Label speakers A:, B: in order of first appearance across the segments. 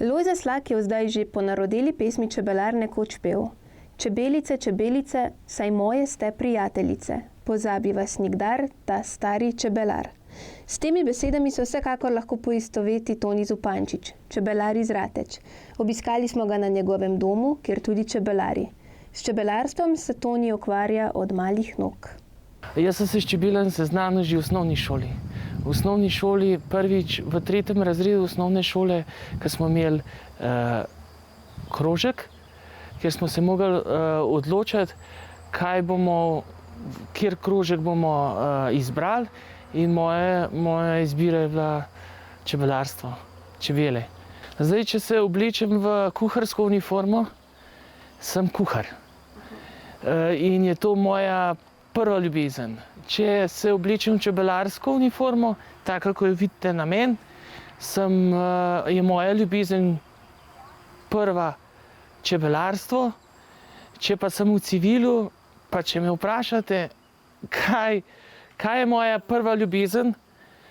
A: Lojze Slak je zdaj že po narodeli pesmi Čebelar nekoč pel. Čebelice, čebelice, saj moje ste prijateljice, pozabi vas nikdar, ta stari čebelar. S temi besedami se vsekakor lahko poistoveti Toni Zupančič, čebelar iz Rateč. Obiskali smo ga na njegovem domu, kjer tudi čebelari. S čebelarstvom se Toni ukvarja od malih nog.
B: Jaz sem se s čebelami seznanil že v osnovni šoli. V osnovni šoli prvič v 3. razredu osnovne šole, ko smo imeli krožek, kjer smo se mogli odločiti, kjer krožek bomo izbrali, in moja izbira je bila čebelarstvo, čebele. Zdaj, če se oblečem v kuharsko uniformo, sem kuhar. In je to moja prva ljubezen. Če se oblečem v čebelarsko uniformo, tako kot jo vidite na meni, je moja ljubezen prva čebelarstvo. Če pa sem v civilu, pa če me vprašate, kaj je moja prva ljubezen,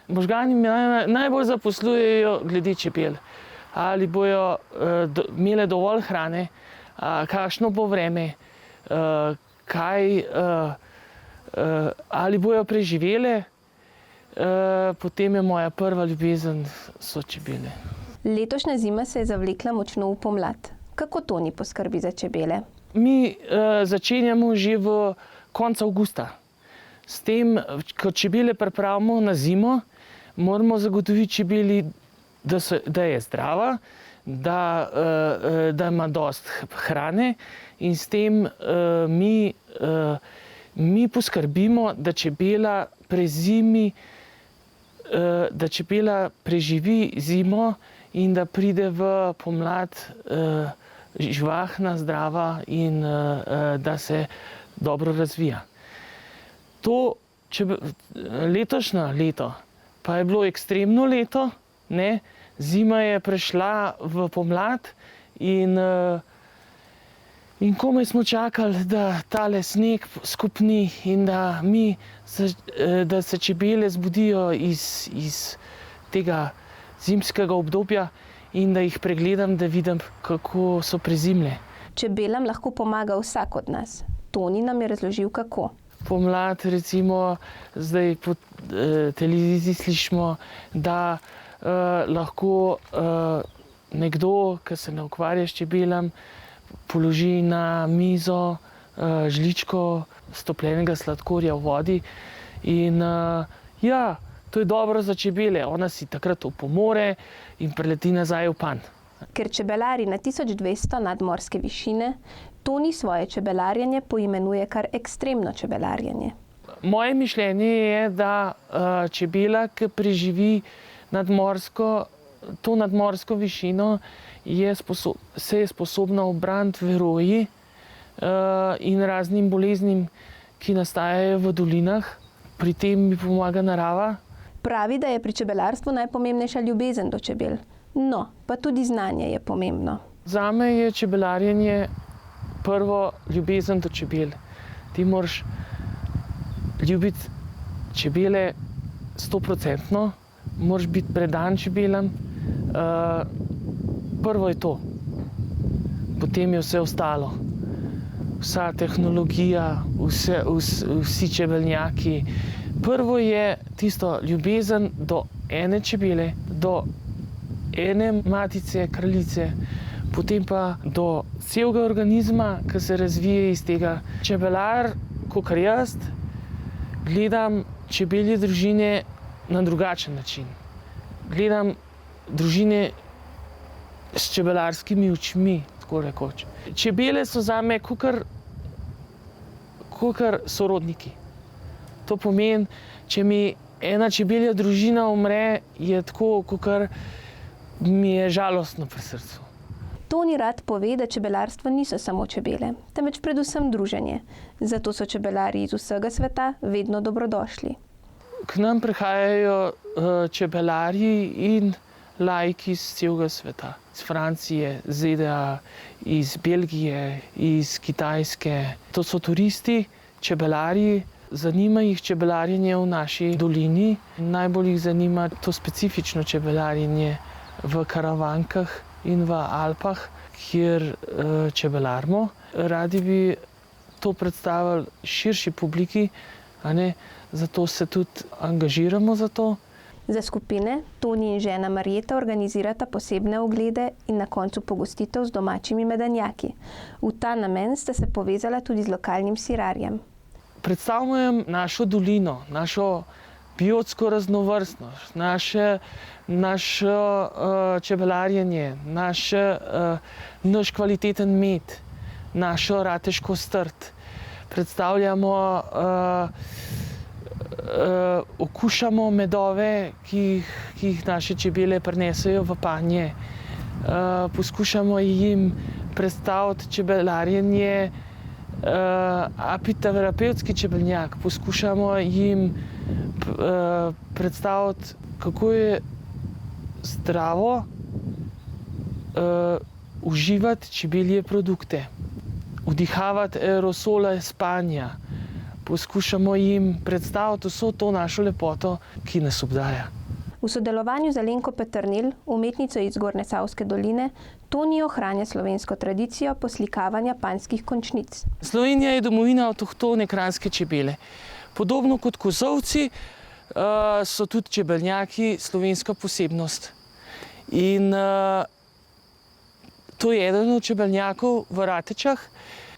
B: možgani me najbolj zaposlujejo glede čebel. Ali bojo imele dovolj hrane, kakšno bo vreme, ali bojo preživele, potem je moja prva ljubezen so čebele.
A: Letošnja zima se je zavlekla močno v pomlad. Kako Toni poskrbi za čebele?
B: Mi začenjamo že v koncu avgusta. S tem, ko čebele pripravimo na zimo, moramo zagotoviti čebeli, da je zdrava, da ima dosti hrane, in s tem mi poskrbimo, da čebela preživi zimo in da pride v pomlad živahna, zdrava in da se dobro razvija. Letošnje leto pa je bilo ekstremno leto, ne? Zima je prešla v pomlad in komaj smo čakali, da tale sneg skupni in da se čebele zbudijo iz tega zimskega obdobja in da jih pregledam, da vidim, kako so prezimle.
A: Čebelam lahko pomaga vsak od nas. Toni nam je razložil, kako.
B: Pomlad, recimo, zdaj po televiziji slišimo, da lahko nekdo, ki se ne ukvarja s čebelami, položi na mizo žličko stopljenega sladkorja v vodi in to je dobro za čebele. Ona si takrat opomore in preleti nazaj v panj.
A: Ker čebelari na 1200 nadmorske višine, Toni svoje čebelarjenje poimenuje kar ekstremno čebelarjenje.
B: Moje mišljenje je, da čebela, ki preživi to nadmorsko višino, se je sposobna ubraniti veroji in raznim boleznim, ki nastajajo v dolinah. Pri tem mi pomaga narava.
A: Pravi, da je pri čebelarstvu najpomembnejša ljubezen do čebel. No, pa tudi znanje je pomembno.
B: Zame je čebelarjenje prvo ljubezen do čebel. Ti moraš ljubiti čebele 100%, moraš biti predan čebelam. Prvo je to, potem je vse ostalo. Vsa tehnologija, vsi čebelnjaki. Prvo je tisto ljubezen do ene čebele, do ene matice, kraljice, potem pa do celega organizma, ki se razvije iz tega. Čebelar, kakor jaz, gledam čebelje družine na drugačen način. Gledam družine s čebelarskimi očmi, tako rekoč. Čebele so zame kakor sorodniki. To pomeni, če mi ena čebelja družina umre, je tako, kakor mi je žalostno pri srcu.
A: Toni rad pove, da čebelarstvo niso samo čebele, temveč predvsem druženje. Zato so čebelari iz vsega sveta vedno dobrodošli.
B: K nam prihajajo čebelarji in laiki iz celega sveta. Iz Francije, ZDA, iz Belgije, iz Kitajske. To so turisti, čebelarji. Zanima jih čebelarjenje v naši dolini. Najbolj jih zanima to specifično čebelarjenje v karavankah in v Alpah, kjer čebelarimo. Radi bi to predstavili širši publiki, zato se tudi angažiramo za to.
A: Za skupine Toni in žena Marjeta organizirata posebne oglede in na koncu pogostitev z domačimi medenjaki. V ta namen sta se povezala tudi z lokalnim sirarjem.
B: Predstavljam našo dolino, našo biotsko raznovrstnost, naše čebelarjenje, naš kvaliteten med, našo rateško strt. Predstavljamo, okušamo medove, ki jih naše čebele prinesejo v panje. Poskušamo jim predstaviti čebelarjenje, apiterapevtski čebelnjak. Poskušamo jim predstaviti, kako je zdravo uživati čebelje produkte, vdihavati aerosole spanja. Poskušamo jim predstaviti vso to našo lepoto, ki nas obdaja.
A: V sodelovanju z Alenko Peternelj, umetnico iz Zgornje Savske doline, Toni ohranja slovensko tradicijo poslikavanja panjskih končnic.
B: Slovenija je domovina avtohtone kranjske čebele. Podobno kot kozolci so tudi čebelnjaki slovenska posebnost. In to je eden od čebelnjakov v Ratečah.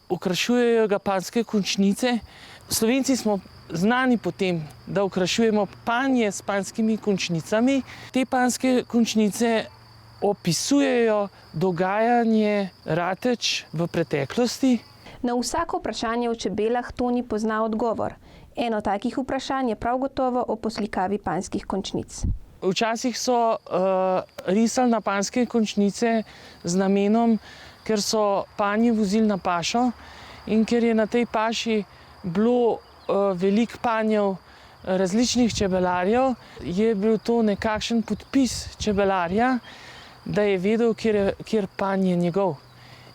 B: Okrašujejo ga panjske končnice. Slovenci smo znani po tem, da okrašujemo panje s panjskimi končnicami. Te panjske končnice opisujejo dogajanje Rateč v preteklosti.
A: Na vsako vprašanje o čebelah Toni pozna odgovor. Eno takih vprašanj je prav gotovo o poslikavi panjskih končnic.
B: Včasih so risali na panjske končnice z namenom, ker so panji vozili na pašo in ker je na tej paši bilo veliko panjev različnih čebelarjev, je bil to nekakšen podpis čebelarja, da je vedel, kjer panj je njegov.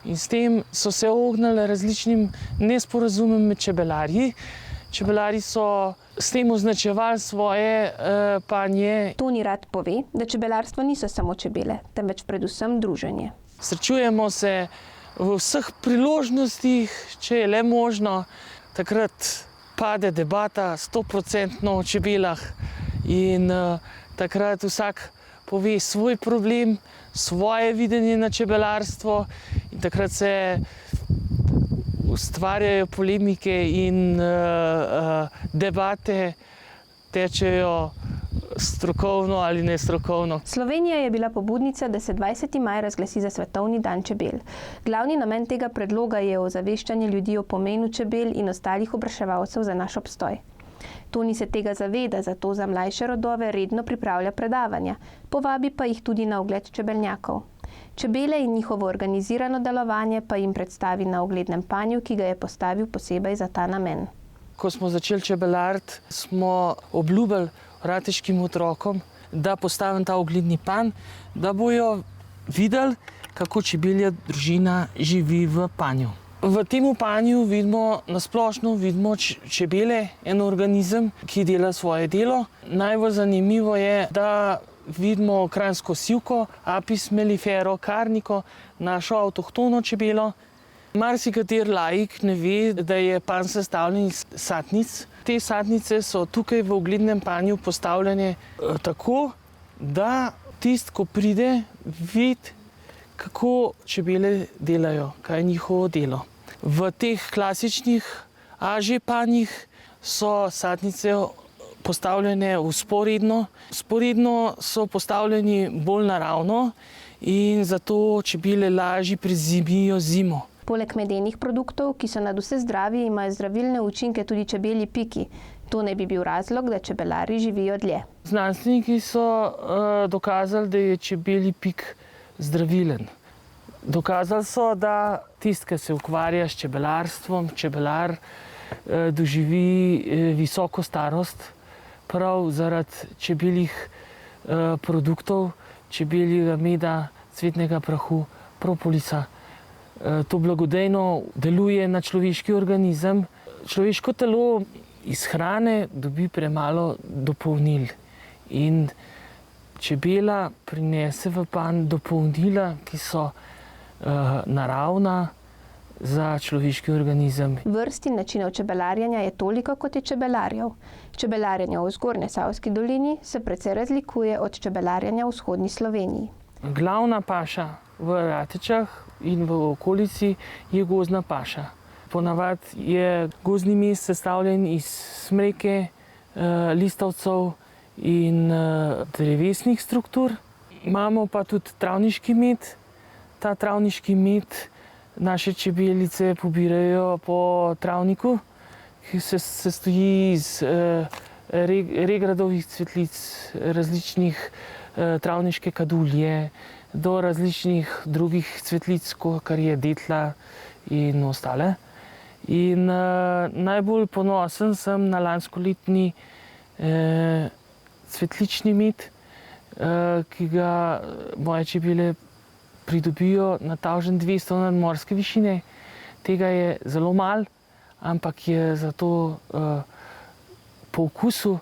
B: In s tem so se ognili različnim nesporazumem med čebelarji. Čebelarji so s tem označevali svoje panje.
A: Toni rad pove, da čebelarstvo niso samo čebele, temveč predvsem druženje.
B: Srečujemo se v vseh priložnostih, če je le možno. Takrat pade debata 100% o čebelah in takrat vsak pove svoj problem, svoje videnje na čebelarstvo in takrat se ustvarjajo polemike in debate tečejo strokovno ali nestrokovno.
A: Slovenija je bila pobudnica, da se 20. maj razglasi za Svetovni dan čebel. Glavni namen tega predloga je ozaveščanje ljudi o pomenu čebel in ostalih opraševalcev za naš obstoj. Toni se tega zaveda, zato za mlajše rodove redno pripravlja predavanja, povabi pa jih tudi na ogled čebelnjakov. Čebele in njihovo organizirano delovanje pa jim predstavi na oglednem panju, ki ga je postavil posebej za ta namen.
B: Ko smo začeli čebelariti, smo obljubili rateškim otrokom, da postavim ta ogledni panj, da bojo videli, kako čebelja družina živi v panju. V tem panju vidimo, nasplošno vidimo čebele, en organizem, ki dela svoje delo. Najbolj zanimivo je, da vidimo kranjsko sivko, Apis mellifero carnico, našo avtohtono čebelo. Marsikater laik ne ve, da je panj sestavljen iz satnic. Te satnice so tukaj v oglednem panju postavljene tako, da tisti, ko pride, vidi, kako čebele delajo, kaj je njihovo delo. V teh klasičnih ažje panjih so satnice postavljene vzporedno. Vzporedno so postavljeni bolj naravno in zato čebele lažje prezimijo zimo.
A: Poleg medenih produktov, ki so nadvse zdravi, imajo zdravilne učinke tudi čebelji piki. To naj bi bil razlog, da čebelarji živijo dlje.
B: Znanstveniki so dokazali, da je čebelji pik zdravilen. Dokazali so, da tisti, ki se ukvarja s čebelarstvom, čebelar doživi visoko starost, prav zaradi čebeljih produktov, čebeljega meda, cvetnega prahu, propolisa. To blagodejno deluje na človeški organizem. Človeško telo iz hrane dobi premalo dopolnil in čebela prinese v panj dopolnila, ki so naravna za človeški organizem.
A: Vrst in načinov čebelarjenja je toliko, kot je čebelarjev. Čebelarjenje v Zgornjesavski dolini se precej razlikuje od čebelarjenja v vzhodni Sloveniji.
B: Glavna paša v Ratečah in v okolici je gozdna paša. Ponavadi je gozdni mes sestavljen iz smreke, listavcev in drevesnih struktur. Imamo pa tudi travniški med. Ta travniški med naše čebelice pobirajo po travniku, ki se sestoji iz regradovih cvetlic, različnih travniške kadulje, do različnih drugih cvetlic, kar je detla in ostale. In najbolj ponosen sem na lanskoletni cvetlični med, ki ga moje čebele pridobijo na 1200 nadmorske višine. Tega je zelo malo, ampak je zato po okusu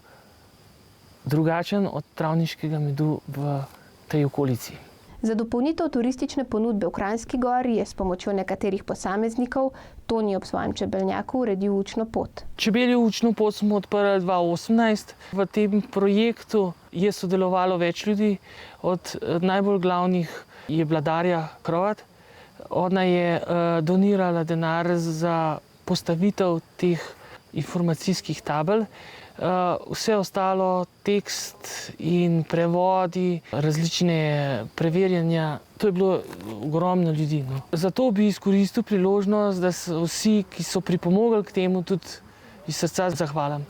B: drugačen od travniškega medu v tej okolici.
A: Za dopolnitev turistične ponudbe v Kranjski Gori je s pomočjo nekaterih posameznikov Toni ob svojem čebelnjaku uredil učno pot.
B: Čebeljo učno pot smo odprli 2018. V tem projektu je sodelovalo več ljudi. Od najbolj glavnih je bila Darja Krovat. Ona je donirala denar za postavitev teh informacijskih tabel. Vse ostalo, tekst in prevodi, različne preverjanja, to je bilo ogromno ljudi. No. Zato bi izkoristil priložnost, da se vsi, ki so pripomogli k temu, tudi iz srca zahvalim.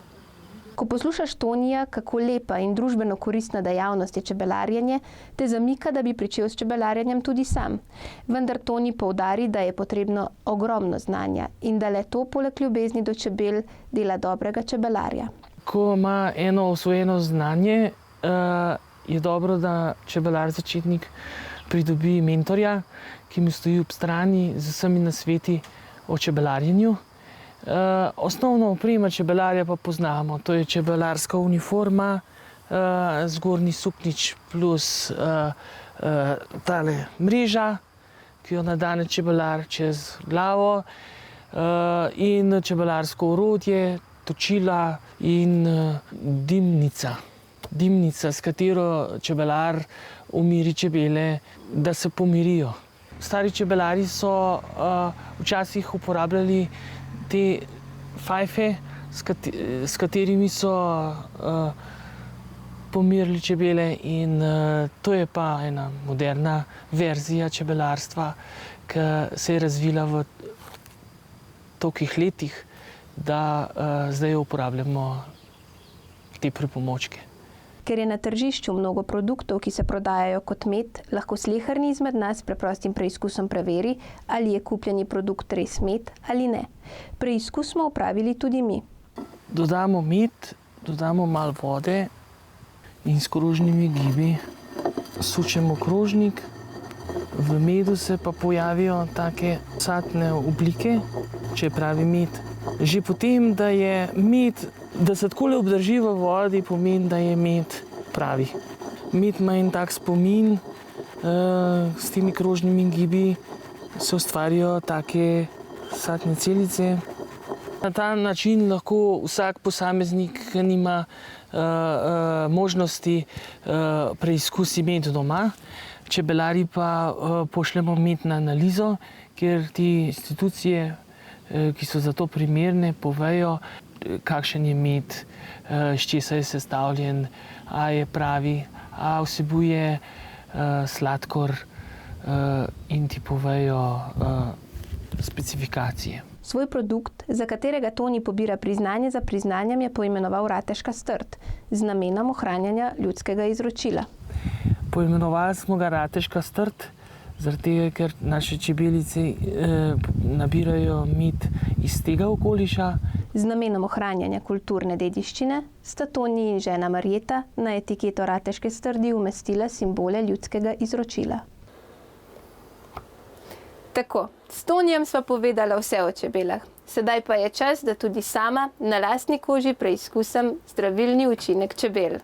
A: Ko poslušaš Tonija, kako lepa in družbeno koristna dejavnost je čebelarjenje, te zamika, da bi pričel s čebelarjenjem tudi sam. Vendar Toni poudari, da je potrebno ogromno znanja in da le to poleg ljubezni do čebel dela dobrega čebelarja.
B: Ko ima eno osvojeno znanje, je dobro, da čebelar začetnik pridobi mentorja, ki mu stoji ob strani z vsemi nasveti o čebelarjenju. Osnovno oprema čebelarja pa poznamo, to je čebelarska uniforma, zgornji suknjič plus tale mreža, ki jo nadane čebelar čez glavo, in čebelarsko orodje, točila in dimnica. Dimnica, s katero čebelar umiri čebele, da se pomirijo. Stari čebelari so včasih uporabljali te fajfe, s katerimi so pomirili čebele, in to je pa ena moderna verzija čebelarstva, ki se je razvila v tolikih letih, da zdaj uporabljamo te pripomočke.
A: Ker je na tržišču mnogo produktov, ki se prodajajo kot med, lahko sleherni izmed nas s preprostim preizkusom preveri, ali je kupljeni produkt res med ali ne. Preizkus smo opravili tudi mi.
B: Dodamo med, dodamo malo vode in s krožnimi gibi sučemo krožnik. V medu se pa pojavijo take sadne oblike, če je pravi med. Že potem, da je med, da se takole obdrži v vodi, pomeni, da je med pravi. Med ima en tak spomin, s temi krožnimi gibi se ustvarijo take sadne celice. Na ta način lahko vsak posameznik, ki nima možnosti, preizkusi med doma. Čebelari pa pošljemo med na analizo, kjer te institucije, ki so za to primerne, povejo, kakšen je med, s česa je sestavljen, a je pravi, a vsebuje sladkor, in ti povejo specifikacije.
A: Svoj produkt, za katerega Toni pobira priznanje za priznanjem, je poimenoval Rateška strt z namenom ohranjanja ljudskega izročila.
B: Poimenovali smo ga Rateška strt, zaradi tega, ker naše čebelice nabirajo med iz tega okoliša.
A: Z namenom ohranjanja kulturne dediščine sta Toni in žena Marjeta na etiketo Rateške strdi umestila simbole ljudskega izročila. Tako, s Tonijem sva povedala vse o čebelah. Sedaj pa je čas, da tudi sama na lastni koži preizkusim zdravilni učinek čebel.